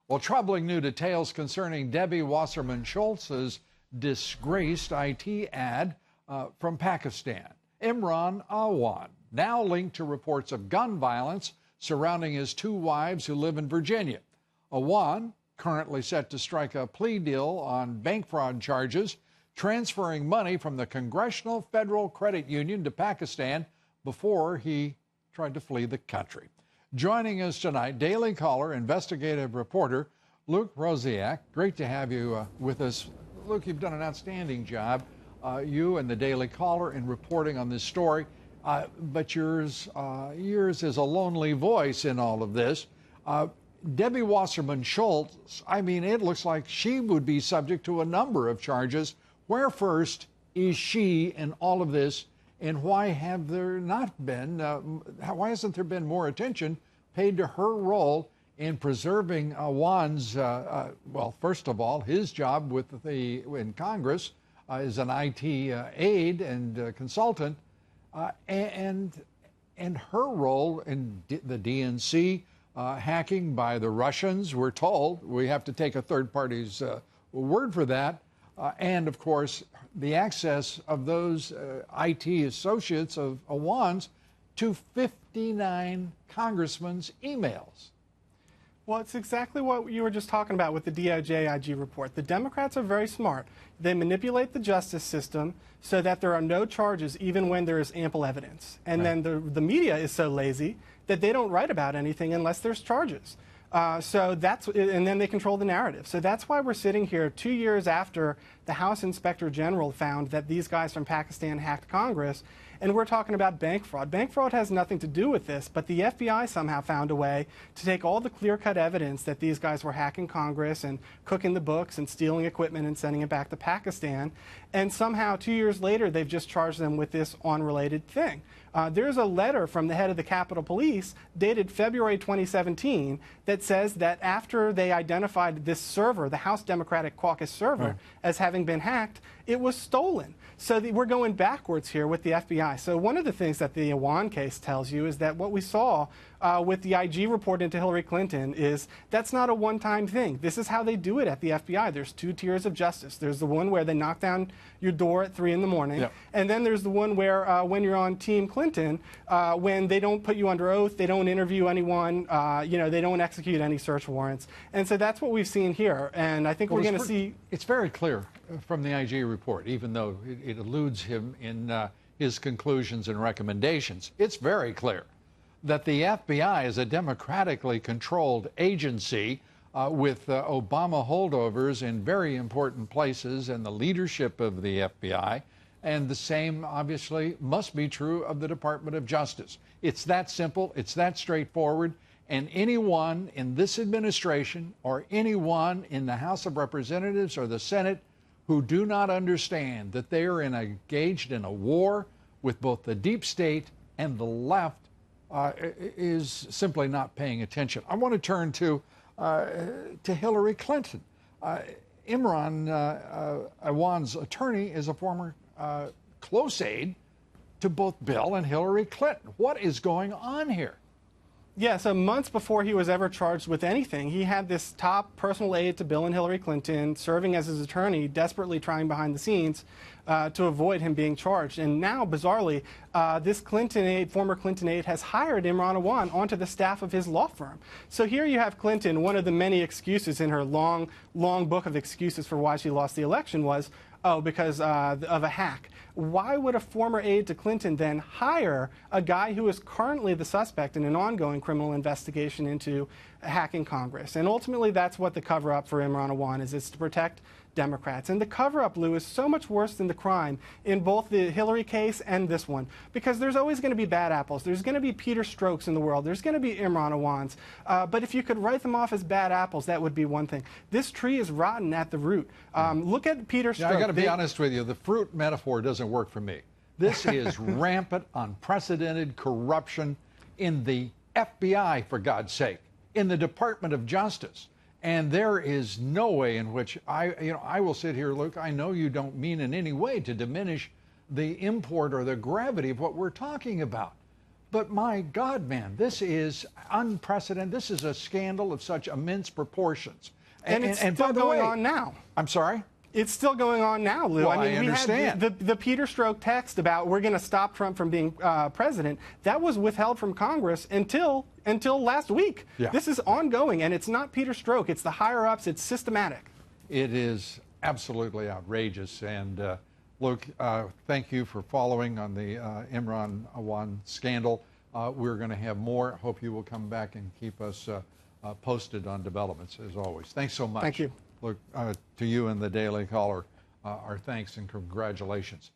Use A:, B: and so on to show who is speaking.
A: Well, troubling new details concerning Debbie Wasserman Schultz's disgraced IT ad from Pakistan. Imran Awan, now linked to reports of gun violence surrounding his two wives who live in Virginia. Awan, currently set to strike a plea deal on bank fraud charges, transferring money from the Congressional Federal Credit Union to Pakistan before he tried to flee the country. Joining us tonight, Daily Caller investigative reporter Luke Rosiak. Great to have you with us. Luke, you've done an outstanding job, you and the Daily Caller, in reporting on this story. But yours is a lonely voice in all of this. Debbie Wasserman Schultz, I mean, it looks like she would be subject to a number of charges. Where first is she in all of this? And why have there not been, why hasn't there been more attention paid to her role in preserving Awan's, well, first of all, his job in Congress as an IT aide and consultant, and her role in the DNC hacking by the Russians, we're told. We have to take a third party's word for that. And, of course, the access of those IT associates of Awan's to 59 congressmen's emails.
B: Well, it's exactly what you were just talking about with the DOJ IG report. The Democrats are very smart. They manipulate the justice system so that there are no charges even when there is ample evidence. And
A: right.
B: Then the media is so lazy that they don't write about anything unless there's charges. And then they control the narrative. So that's why we're sitting here 2 years after the House Inspector General found that these guys from Pakistan hacked Congress, and we're talking about bank fraud. Bank fraud has nothing to do with this, but the FBI somehow found a way to take all the clear-cut evidence that these guys were hacking Congress and cooking the books and stealing equipment and sending it back to Pakistan, and somehow 2 years later they've just charged them with this unrelated thing. There's a letter from the head of the Capitol Police dated February 2017 that says that after they identified this server, the House Democratic Caucus server, as having been hacked, it was stolen. So we're going backwards here with the FBI. So one of the things that the Awan case tells you is that what we saw with the IG report into Hillary Clinton is that's not a one-time thing. This is how they do it at the FBI. There's two tiers of justice. There's the one where they knock down your door at 3 in the morning, yep. And then there's the one where when you're on Team Clinton, when they don't put you under oath, they don't interview anyone, they don't execute any search warrants. And so that's what we've seen here. And I think we're going to see...
A: It's very clear from the IG report, even though it eludes him in his conclusions and recommendations. It's very clear that the FBI is a democratically controlled agency with Obama holdovers in very important places and the leadership of the FBI. And the same, obviously, must be true of the Department of Justice. It's that simple. It's that straightforward. And anyone in this administration or anyone in the House of Representatives or the Senate who do not understand that they are engaged in a war with both the deep state and the left is simply not paying attention. I want to turn to Hillary Clinton. Imran Awan's attorney is a former close aide to both Bill and Hillary Clinton. What is going on here?
B: Yeah, so months before he was ever charged with anything, he had this top personal aide to Bill and Hillary Clinton serving as his attorney, desperately trying behind the scenes to avoid him being charged. And now, bizarrely, this Clinton aide, former Clinton aide, has hired Imran Awan onto the staff of his law firm. So here you have Clinton. One of the many excuses in her long book of excuses for why she lost the election was, because of a hack. Why would a former aide to Clinton then hire a guy who is currently the suspect in an ongoing criminal investigation into hacking Congress? And ultimately, that's what the cover-up for Imran Awan is. It's to protect Democrats. And the cover-up, Lou, is so much worse than the crime in both the Hillary case and this one, because there's always going to be bad apples. There's going to be Peter Strzok's in the world. There's going to be Imran Awan's. But if you could write them off as bad apples, that would be one thing. This tree is rotten at the root. Look at Peter Strzok.
A: I got to be honest with you. The fruit metaphor doesn't work for me. This is rampant, unprecedented corruption in the FBI, for God's sake, in the Department of Justice. And there is no way in which I will sit here, Luke. I know you don't mean in any way to diminish the import or the gravity of what we're talking about. But my God, man, this is unprecedented. This is a scandal of such immense proportions.
B: And it's still going on now.
A: I'm sorry?
B: It's still going on now, Lou.
A: Well,
B: I mean,
A: understand.
B: We had the Peter Strzok text about we're going to stop Trump from being president. That was withheld from Congress until last week.
A: Yeah.
B: This is ongoing, and it's not Peter Strzok. It's the higher-ups. It's systematic.
A: It is absolutely outrageous. And Luke, thank you for following on the Imran Awan scandal. We're going to have more. Hope you will come back and keep us posted on developments, as always. Thanks so much.
B: Thank you.
A: Luke, to you and the Daily Caller, our thanks and congratulations.